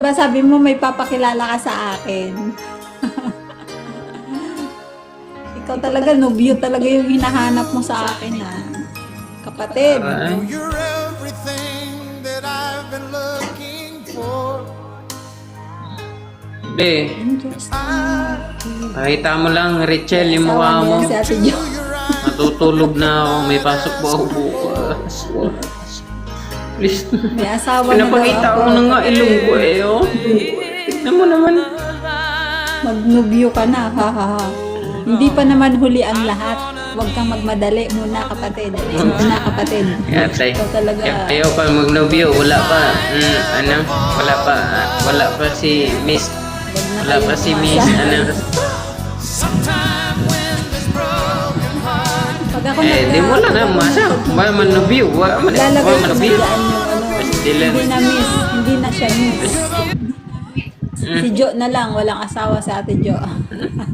Diba sabi mo may papakilala ka sa akin? Ikaw talaga, nobyo talaga yung hinahanap mo sa akin, ha? Kapatid. Aray. You're everything that I've been looking for. Be, pakita mo lang, Richelle, yung mukha mo. Si Ate Jo. Matutulog na ako. May pasok po ako bukas. Please. May asawa na daw Pinapakita ako. ko na nga ilong ko eh, oh. Tignan mo naman. Magnubyo ka na, ha ha ha. Hindi pa naman huli ang lahat. Huwag kang magmadali muna, kapatid. Muna, kapatid. Yatay. Ikaw talaga. Ayaw pa magnobyo. Wala pa. Wala pa si Miss. Wala pa si Miss. Pag ako Di mo lang na masa. Wala magnobyo. Wala lalagay ko sa magnobyo. biglaan yung hindi na miss. Hindi na siya miss. Si Jo na lang. Walang asawa sa Ate Jo.